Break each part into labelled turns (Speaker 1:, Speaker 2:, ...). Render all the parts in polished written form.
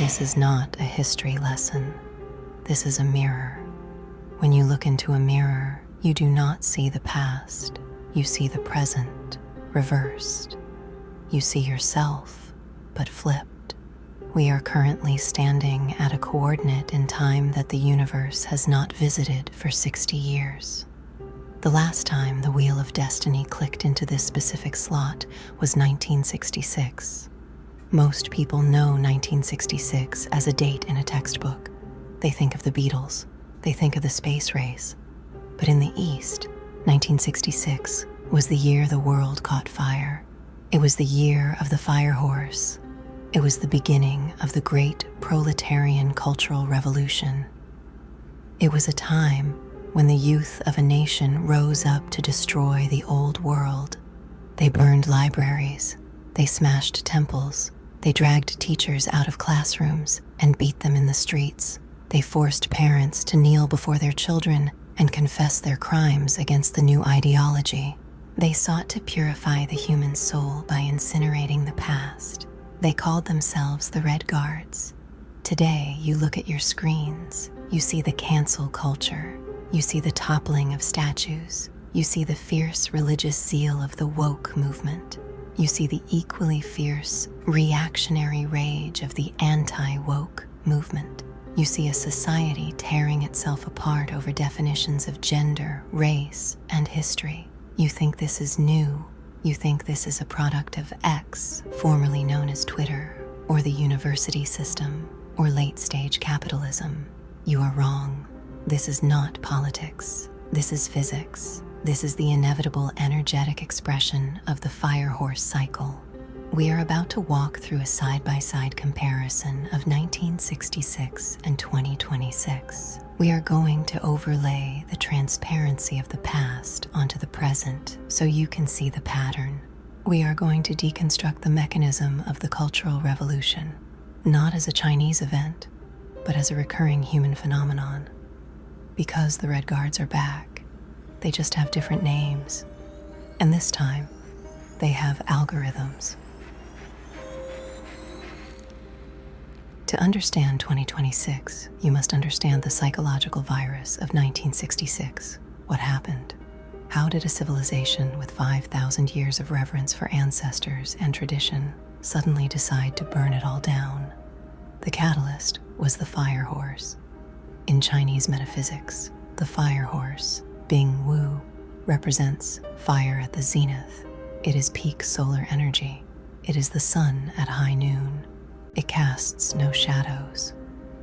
Speaker 1: This is not a history lesson. This is a mirror. When you look into a mirror, you do not see the past. You see the present, reversed. You see yourself, but flipped. We are currently standing at a coordinate in time that the universe has not visited for 60 years. The last time the Wheel of Destiny clicked into this specific slot was 1966. Most people know 1966 as a date in a textbook. They think of the Beatles. They think of the space race. But in the East, 1966 was the year the world caught fire. It was the year of the fire horse. It was the beginning of the great proletarian cultural revolution. It was a time when the youth of a nation rose up to destroy the old world. They burned libraries, they smashed temples, they dragged teachers out of classrooms and beat them in the streets. They forced parents to kneel before their children and confess their crimes against the new ideology. They sought to purify the human soul by incinerating the past. They called themselves the Red Guards. Today, you look at your screens, you see the cancel culture. You see the toppling of statues. You see the fierce religious zeal of the woke movement. You see the equally fierce reactionary rage of the anti-woke movement. You see a society tearing itself apart over definitions of gender, race, and history. You think this is new. You think this is a product of X, formerly known as Twitter, or the university system, or late-stage capitalism. You are wrong. This is not politics. This is physics. This is the inevitable energetic expression of the fire horse cycle. We are about to walk through a side-by-side comparison of 1966 and 2026. We are going to overlay the transparency of the past onto the present so you can see the pattern. We are going to deconstruct the mechanism of the Cultural Revolution, not as a Chinese event, but as a recurring human phenomenon. Because the Red Guards are back, they just have different names. And this time, they have algorithms. To understand 2026, you must understand the psychological virus of 1966. What happened? How did a civilization with 5,000 years of reverence for ancestors and tradition suddenly decide to burn it all down? The catalyst was the fire horse. In Chinese metaphysics, the fire horse, Bing Wu, represents fire at the zenith. It is peak solar energy. It is the sun at high noon. It casts no shadows.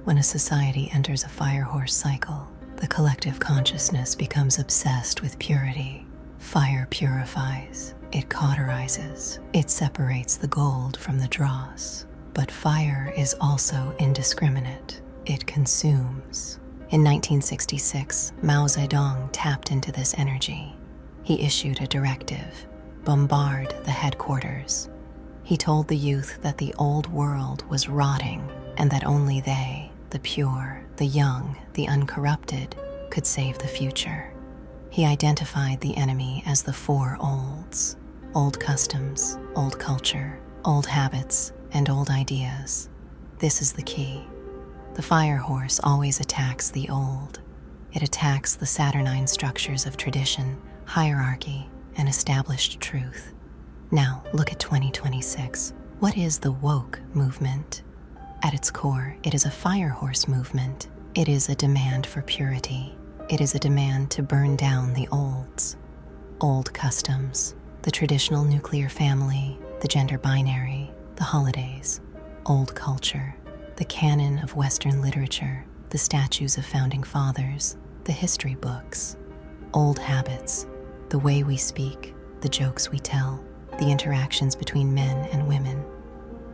Speaker 1: When a society enters a fire horse cycle, the collective consciousness becomes obsessed with purity. Fire purifies. It cauterizes. It separates the gold from the dross. But fire is also indiscriminate. It consumes. In 1966, Mao Zedong tapped into this energy. He issued a directive: bombard the headquarters. He told the youth that the old world was rotting and that only they, the pure, the young, the uncorrupted, could save the future. He identified the enemy as the four olds: old customs, old culture, old habits, and old ideas. This is the key. The fire horse always attacks the old. It attacks the Saturnine structures of tradition, hierarchy, and established truth. Now, look at 2026. What is the woke movement? At its core, it is a fire horse movement. It is a demand for purity. It is a demand to burn down the olds. Old customs, the traditional nuclear family, the gender binary, the holidays, old culture, the canon of Western literature, the statues of founding fathers, the history books, old habits, the way we speak, the jokes we tell, the interactions between men and women,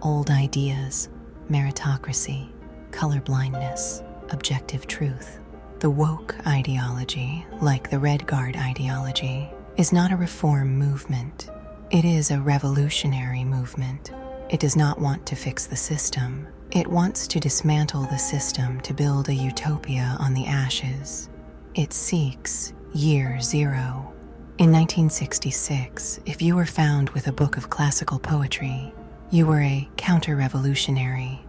Speaker 1: old ideas, meritocracy, colorblindness, objective truth. The woke ideology, like the Red Guard ideology, is not a reform movement. It is a revolutionary movement. It does not want to fix the system. It wants to dismantle the system to build a utopia on the ashes. It seeks year zero. In 1966, if you were found with a book of classical poetry, you were a counter-revolutionary.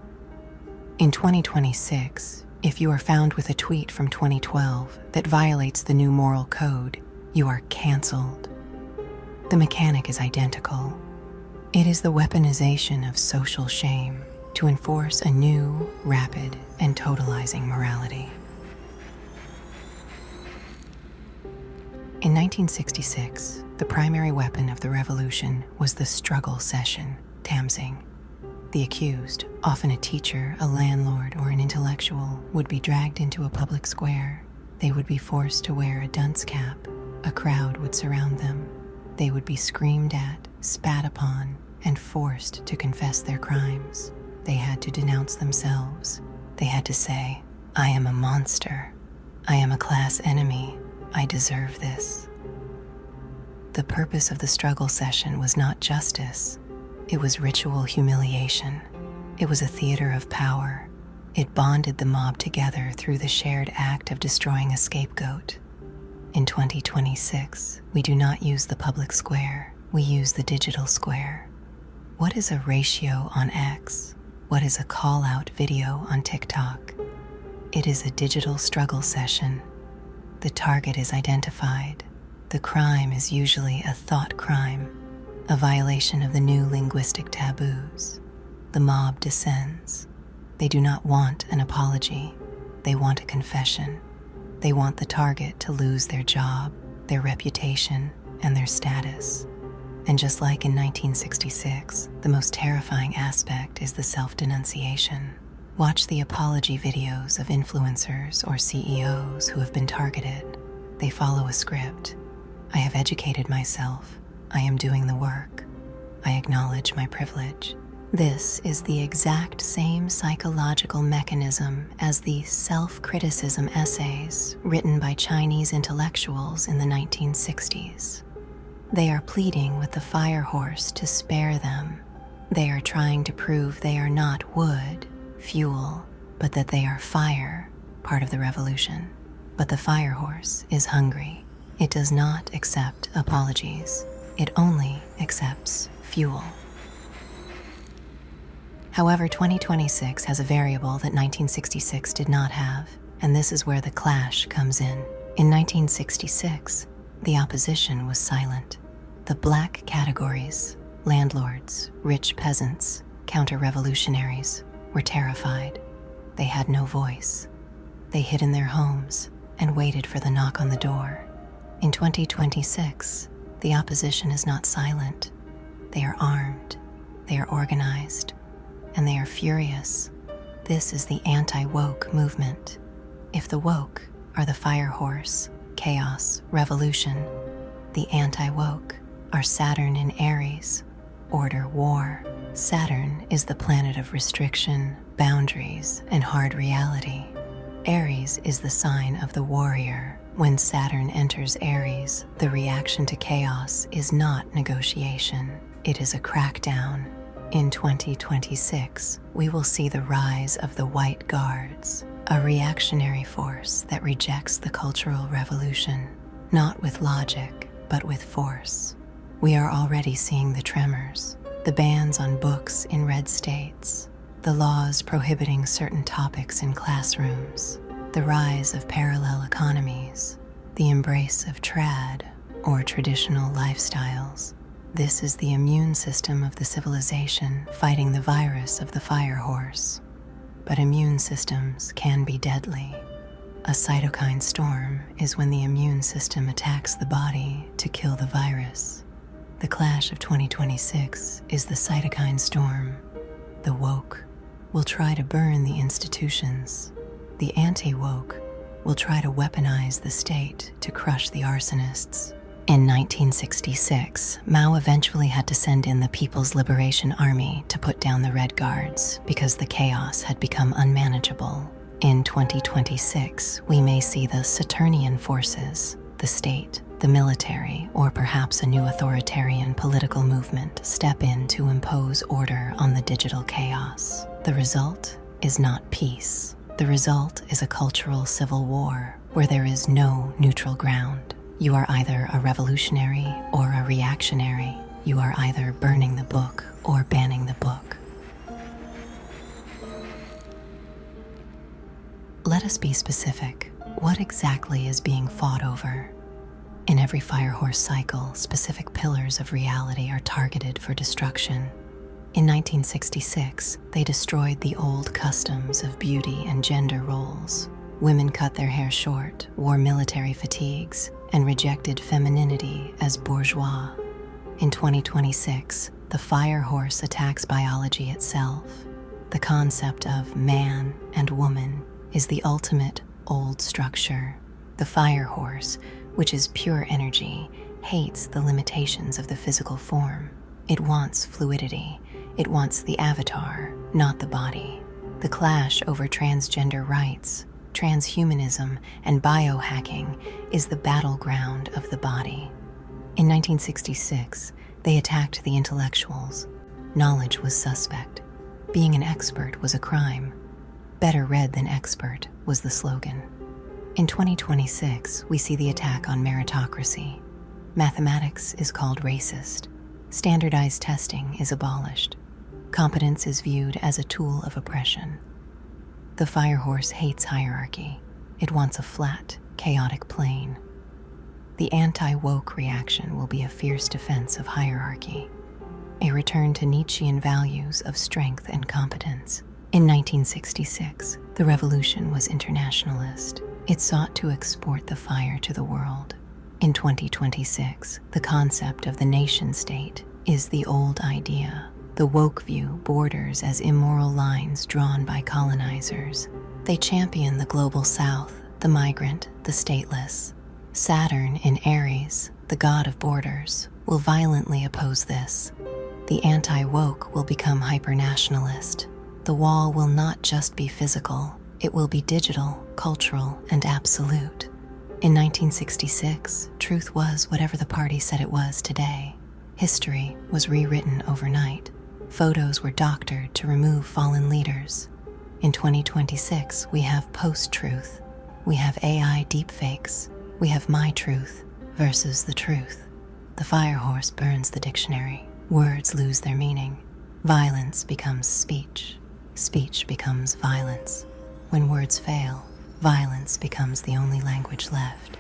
Speaker 1: In 2026, if you are found with a tweet from 2012 that violates the new moral code, you are cancelled. The mechanic is identical. It is the weaponization of social shame to enforce a new, rapid, and totalizing morality. In 1966, the primary weapon of the revolution was the struggle session, Tamsing. The accused, often a teacher, a landlord, or an intellectual, would be dragged into a public square. They would be forced to wear a dunce cap. A crowd would surround them. They would be screamed at, spat upon, and forced to confess their crimes. They had to denounce themselves. They had to say, "I am a monster. I am a class enemy. I deserve this." The purpose of the struggle session was not justice. It was ritual humiliation. It was a theater of power. It bonded the mob together through the shared act of destroying a scapegoat. In 2026, we do not use the public square. We use the digital square. What is a ratio on X? What is a call-out video on TikTok? It is a digital struggle session. The target is identified. The crime is usually a thought crime, a violation of the new linguistic taboos. The mob descends. They do not want an apology. They want a confession. They want the target to lose their job, their reputation, and their status. And just like in 1966, the most terrifying aspect is the self-denunciation. Watch the apology videos of influencers or CEOs who have been targeted. They follow a script. I have educated myself. I am doing the work. I acknowledge my privilege. This is the exact same psychological mechanism as the self-criticism essays written by Chinese intellectuals in the 1960s. They are pleading with the fire horse to spare them. They are trying to prove they are not wood, fuel, but that they are fire, part of the revolution. But the fire horse is hungry. It does not accept apologies. It only accepts fuel. However, 2026 has a variable that 1966 did not have, and this is where the clash comes in. In 1966, the opposition was silent. The black categories, landlords, rich peasants, counter-revolutionaries, were terrified. They had no voice. They hid in their homes and waited for the knock on the door. In 2026, the opposition is not silent. They are armed, they are organized, and they are furious. This is the anti-woke movement. If the woke are the fire horse, chaos, revolution, the anti-woke are Saturn in Aries, order, war. Saturn is the planet of restriction, boundaries, and hard reality. Aries is the sign of the warrior. When Saturn enters Aries, the reaction to chaos is not negotiation. It is a crackdown. In 2026, we will see the rise of the White Guards, a reactionary force that rejects the Cultural Revolution, not with logic, but with force. We are already seeing the tremors, the bans on books in red states, the laws prohibiting certain topics in classrooms, the rise of parallel economies, the embrace of trad, or traditional lifestyles. This is the immune system of the civilization fighting the virus of the fire horse. But immune systems can be deadly. A cytokine storm is when the immune system attacks the body to kill the virus. The clash of 2026 is the cytokine storm. The woke will try to burn the institutions. The anti-woke will try to weaponize the state to crush the arsonists. In 1966, Mao eventually had to send in the People's Liberation Army to put down the Red Guards because the chaos had become unmanageable. In 2026, we may see the Saturnian forces, the state, the military, or perhaps a new authoritarian political movement step in to impose order on the digital chaos. The result is not peace. The result is a cultural civil war where there is no neutral ground. You are either a revolutionary or a reactionary. You are either burning the book or banning the book. let us be specific. What exactly is being fought over? In every firehorse cycle, specific pillars of reality are targeted for destruction. In 1966, they destroyed the old customs of beauty and gender roles. Women cut their hair short, wore military fatigues, and rejected femininity as bourgeois. In 2026, the firehorse attacks biology itself. The concept of man and woman is the ultimate old structure. The firehorse, which is pure energy, hates the limitations of the physical form. It wants fluidity. It wants the avatar, not the body. The clash over transgender rights, transhumanism, and biohacking is the battleground of the body. In 1966, they attacked the intellectuals. Knowledge was suspect. Being an expert was a crime. Better read than expert was the slogan. In 2026, we see the attack on meritocracy. Mathematics is called racist. Standardized testing is abolished. Competence is viewed as a tool of oppression. The firehorse hates hierarchy. It wants a flat, chaotic plane. The anti-woke reaction will be a fierce defense of hierarchy, a return to Nietzschean values of strength and competence. In 1966, the revolution was internationalist. It sought to export the fire to the world. In 2026, the concept of the nation-state is the old idea. The woke view borders as immoral lines drawn by colonizers. They champion the global south, the migrant, the stateless. Saturn in Aries, the god of borders, will violently oppose this. The anti-woke will become hyper-nationalist. The wall will not just be physical, it will be digital, cultural, and absolute. In 1966, truth was whatever the party said it was today. History was rewritten overnight. Photos were doctored to remove fallen leaders. In 2026, we have post-truth. We have AI deepfakes. We have my truth versus the truth. The firehorse burns the dictionary. Words lose their meaning. Violence becomes speech. Speech becomes violence. When words fail, violence becomes the only language left.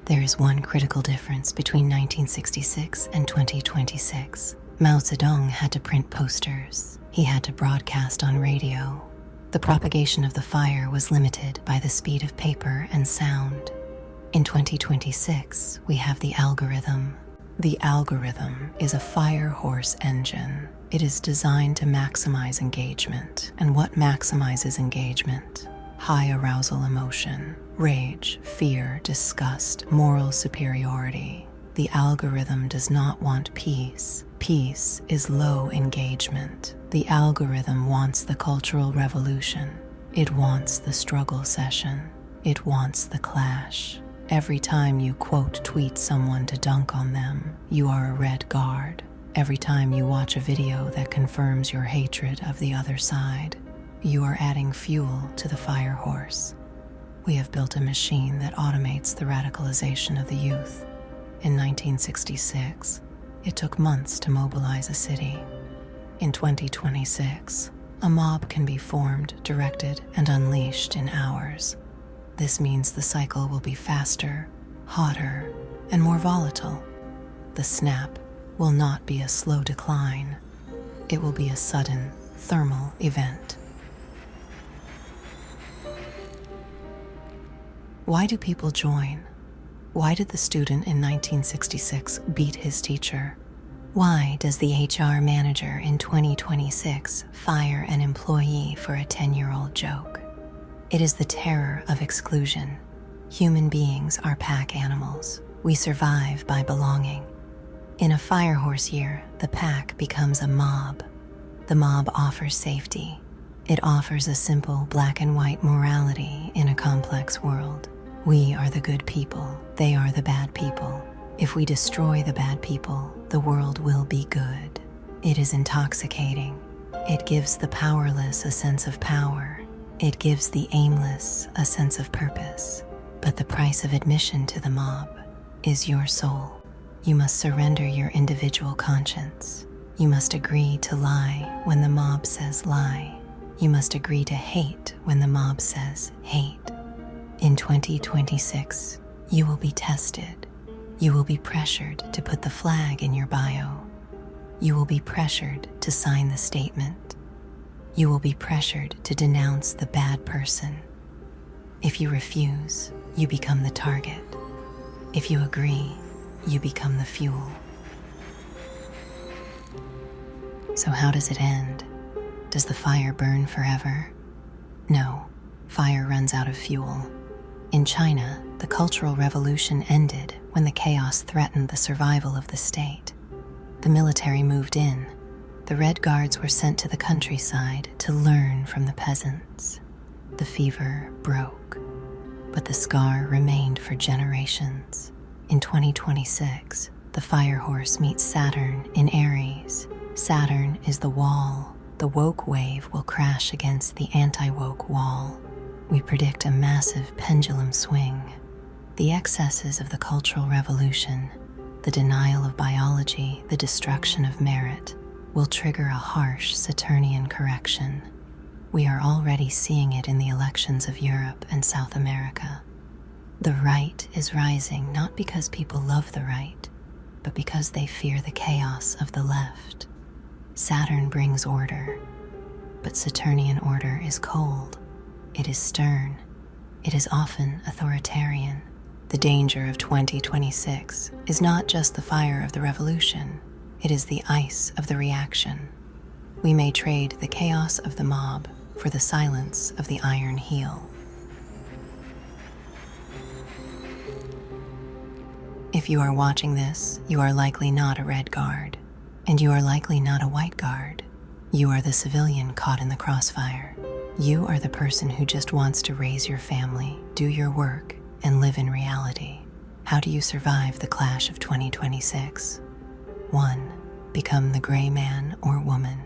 Speaker 1: There is one critical difference between 1966 and 2026. Mao Zedong had to print posters. He had to broadcast on radio. The propagation of the fire was limited by the speed of paper and sound. In 2026, we have the algorithm. The algorithm is a firehorse engine. It is designed to maximize engagement. And what maximizes engagement? High arousal emotion, rage, fear, disgust, moral superiority. The algorithm does not want peace. Peace is low engagement. The algorithm wants the cultural revolution. It wants the struggle session. It wants the clash. Every time you quote tweet someone to dunk on them, you are a red guard. Every time you watch a video that confirms your hatred of the other side, you are adding fuel to the fire horse. We have built a machine that automates the radicalization of the youth. In 1966, it took months to mobilize a city. In 2026, a mob can be formed, directed, and unleashed in hours. This means the cycle will be faster, hotter, and more volatile. The snap will not be a slow decline. It will be a sudden, thermal event. Why do people join? Why did the student in 1966 beat his teacher? Why does the HR manager in 2026 fire an employee for a 10-year-old joke? It is the terror of exclusion. Human beings are pack animals. We survive by belonging. In a firehorse year, the pack becomes a mob. The mob offers safety. It offers a simple black and white morality in a complex world. We are the good people. They are the bad people. If we destroy the bad people, the world will be good. It is intoxicating. It gives the powerless a sense of power. It gives the aimless a sense of purpose. But the price of admission to the mob is your soul. You must surrender your individual conscience. You must agree to lie when the mob says lie. You must agree to hate when the mob says hate. In 2026, you will be tested. You will be pressured to put the flag in your bio. You will be pressured to sign the statement. You will be pressured to denounce the bad person. If you refuse, you become the target. If you agree, you become the fuel. So how does it end? Does the fire burn forever? No, fire runs out of fuel. In China, the Cultural Revolution ended when the chaos threatened the survival of the state. The military moved in. The Red Guards were sent to the countryside to learn from the peasants. The fever broke, but the scar remained for generations. In 2026, the fire horse meets Saturn in Aries. Saturn is the wall. The woke wave will crash against the anti-woke wall. We predict a massive pendulum swing. The excesses of the Cultural Revolution, the denial of biology, the destruction of merit, will trigger a harsh Saturnian correction. We are already seeing it in the elections of Europe and South America. The right is rising not because people love the right, but because they fear the chaos of the left. Saturn brings order, but Saturnian order is cold. It is stern. It is often authoritarian. The danger of 2026 is not just the fire of the revolution, it is the ice of the reaction. We may trade the chaos of the mob for the silence of the iron heel. If you are watching this, you are likely not a red guard, and you are likely not a white guard. You are the civilian caught in the crossfire. You are the person who just wants to raise your family, do your work, and live in reality. How do you survive the clash of 2026? 1. Become the gray man or woman.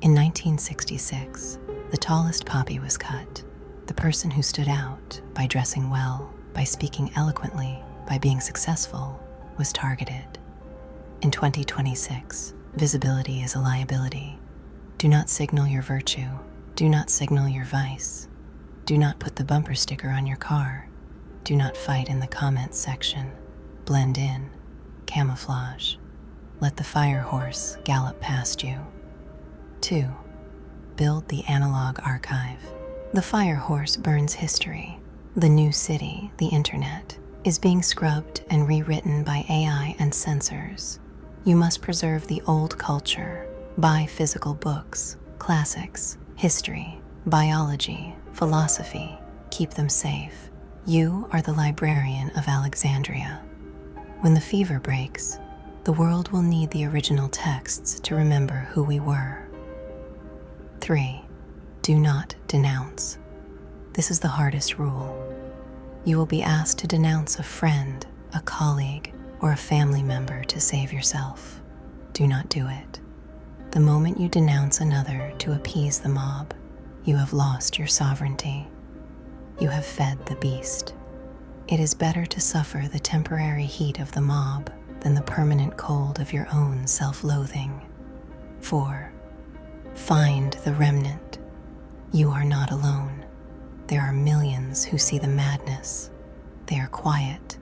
Speaker 1: In 1966, the tallest poppy was cut. The person who stood out by dressing well, by speaking eloquently, by being successful, was targeted. In 2026, visibility is a liability. Do not signal your virtue. Do not signal your vice. Do not put the bumper sticker on your car. Do not fight in the comments section. Blend in. Camouflage. Let the fire horse gallop past you. 2. Build the analog archive. The fire horse burns history. The new city, the internet, is being scrubbed and rewritten by AI and censors. You must preserve the old culture. Buy physical books, classics, history, biology, philosophy. Keep them safe. You are the librarian of Alexandria. When the fever breaks, the world will need the original texts to remember who we were. 3. Do not denounce. This is the hardest rule. You will be asked to denounce a friend, a colleague, or a family member to save yourself. Do not do it. The moment you denounce another to appease the mob, you have lost your sovereignty. You have fed the beast. It is better to suffer the temporary heat of the mob than the permanent cold of your own self-loathing. 4. Find the remnant. You are not alone. There are millions who see the madness. They are quiet.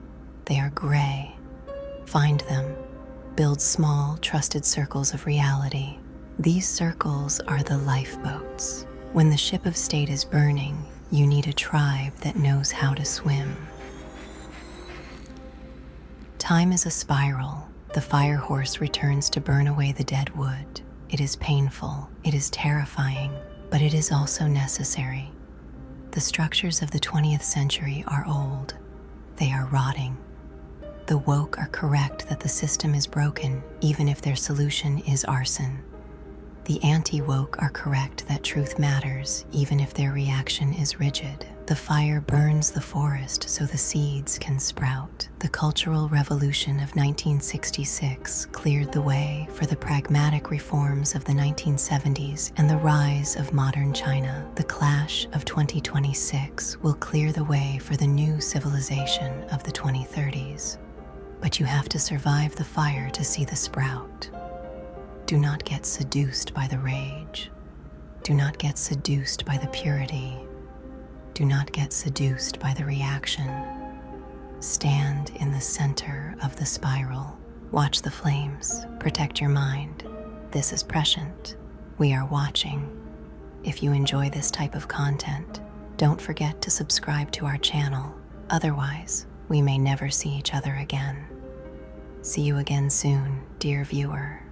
Speaker 1: They are gray. Find them. Build small, trusted circles of reality. These circles are the lifeboats. When the ship of state is burning, you need a tribe that knows how to swim. Time is a spiral. The fire horse returns to burn away the dead wood. It is painful, it is terrifying, but it is also necessary. The structures of the 20th century are old. They are rotting. The woke are correct that the system is broken, even if their solution is arson. The anti-woke are correct that truth matters, even if their reaction is rigid. The fire burns the forest so the seeds can sprout. The Cultural Revolution of 1966 cleared the way for the pragmatic reforms of the 1970s and the rise of modern China. The clash of 2026 will clear the way for the new civilization of the 2030s. But you have to survive the fire to see the sprout. Do not get seduced by the rage. Do not get seduced by the purity. Do not get seduced by the reaction. Stand in the center of the spiral. Watch the flames. Protect your mind. This is Prescient. We are watching. If you enjoy this type of content, don't forget to subscribe to our channel. Otherwise, we may never see each other again. See you again soon, dear viewer.